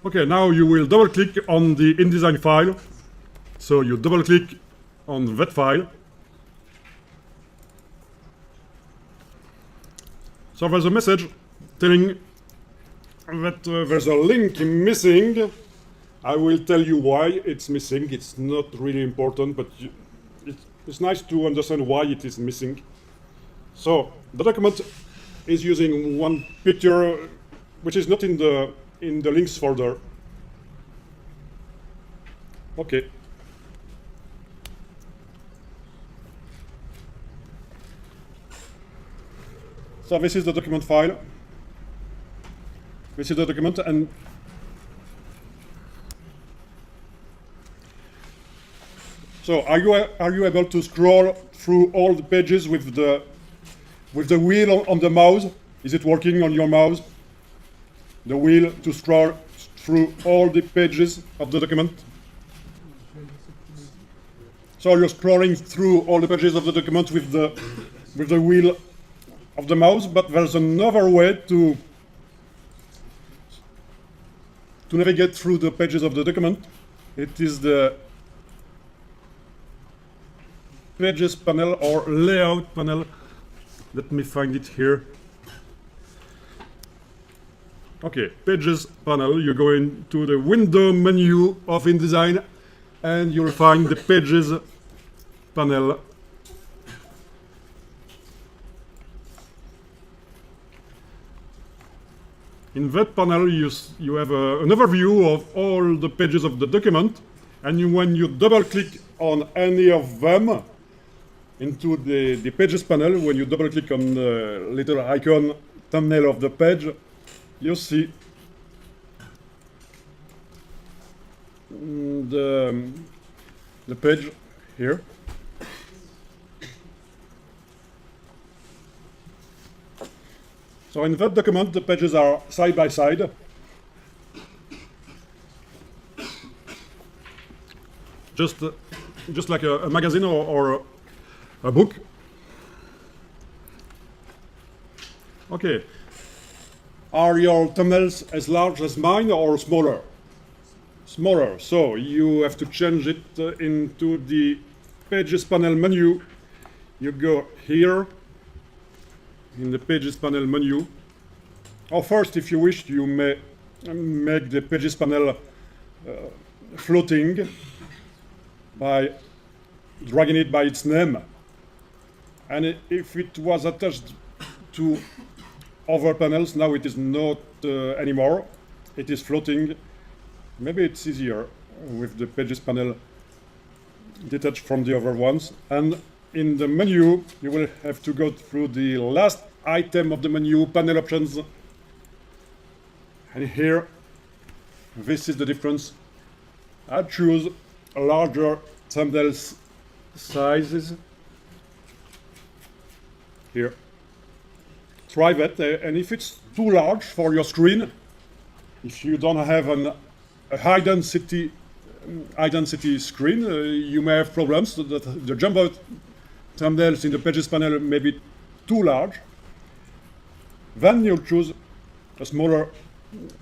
Okay, now you will double click on the InDesign file. So you double click on that file. So there's a message telling that there's a link missing. I will tell you why it's missing. It's not really important, but it's nice to understand why it is missing. So the document is using one picture which is not in the links folder. Okay. So this is the document file. This is the document, and so are you able to scroll through all the pages with the wheel on the mouse? Is it working on your mouse? The wheel to scroll through all the pages of the document? So you're scrolling through all the pages of the document with the wheel of the mouse, but there's another way to navigate through the pages of the document. It is the pages panel or layout panel. Let me find it here. Okay, pages panel. You go into the window menu of InDesign and you'll find the pages panel. In that panel, you have an overview of all the pages of the document, and when you double-click on any of them into the pages panel, when you double-click on the little icon thumbnail of the page, you see the page here. So in that document, the pages are side by side. Just like a magazine or a book. Okay. Are your thumbnails as large as mine or smaller? Smaller. So you have to change it into the Pages panel menu. You go here in the Pages panel menu. Or first, if you wish, you may make the Pages panel floating by dragging it by its name. And if it was attached to other panels, now it is not anymore. It is floating. Maybe it's easier with the Pages panel detached from the other ones. And in the menu, you will have to go through the last item of the menu, panel options. And here, this is the difference. I choose a larger thumbnail sizes. Here. Try that, and if it's too large for your screen, if you don't have a high density screen, you may have problems that the jumbo thumbnails in the Pages panel may be too large. Then you'll choose a smaller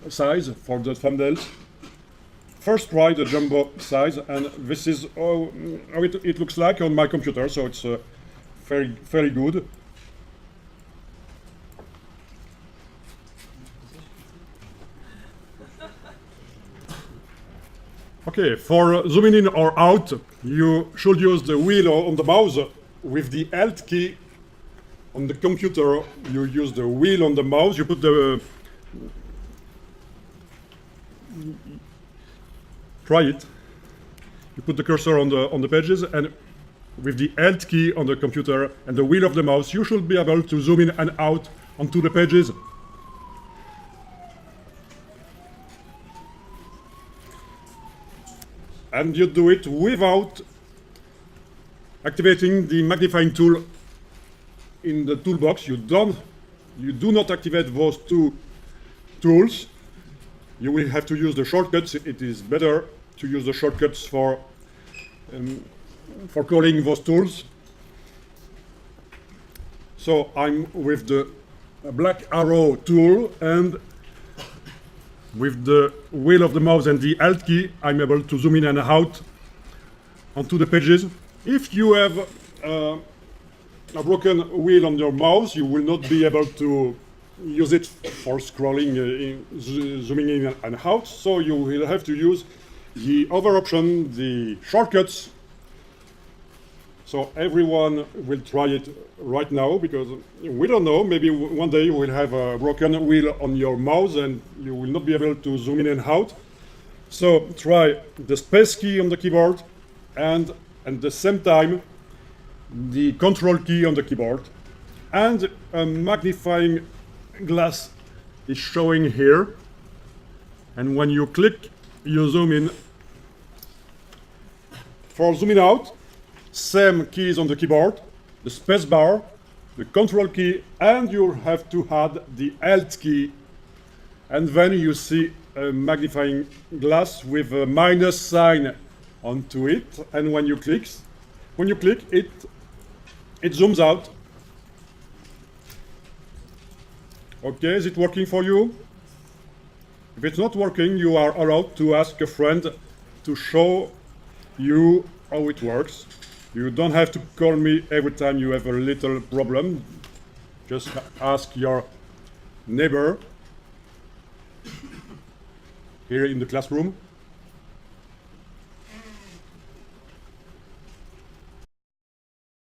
size for the thumbnails. First try the jumbo size, and this is how it looks like on my computer, so it's very good. Okay, for zooming in or out, you should use the wheel on the mouse. With the Alt key on the computer, you use the wheel on the mouse. You put try it. You put the cursor on the pages, and with the Alt key on the computer and the wheel of the mouse, you should be able to zoom in and out onto the pages. And you do it without activating the magnifying tool in the toolbox. You do not activate those two tools. You will have to use the shortcuts. It is better to use the shortcuts for calling those tools. So I'm with the black arrow tool, and with the wheel of the mouse and the Alt key, I'm able to zoom in and out onto the pages. If you have a broken wheel on your mouse, you will not be able to use it for scrolling, zooming in and out, so you will have to use the other option, the shortcuts. So everyone will try it right now, because we don't know, maybe one day you will have a broken wheel on your mouse and you will not be able to zoom in and out. So try the space key on the keyboard and at the same time the control key on the keyboard, and a magnifying glass is showing here, and when you click you zoom in. For zooming out, same keys on the keyboard, the space bar, the control key, and you have to add the Alt key, and then you see a magnifying glass with a minus sign onto it, and when you click it zooms out. Okay, is it working for you? If it's not working, you are allowed to ask a friend to show you how it works. You don't have to call me every time you have a little problem. Just ask your neighbor here in the classroom.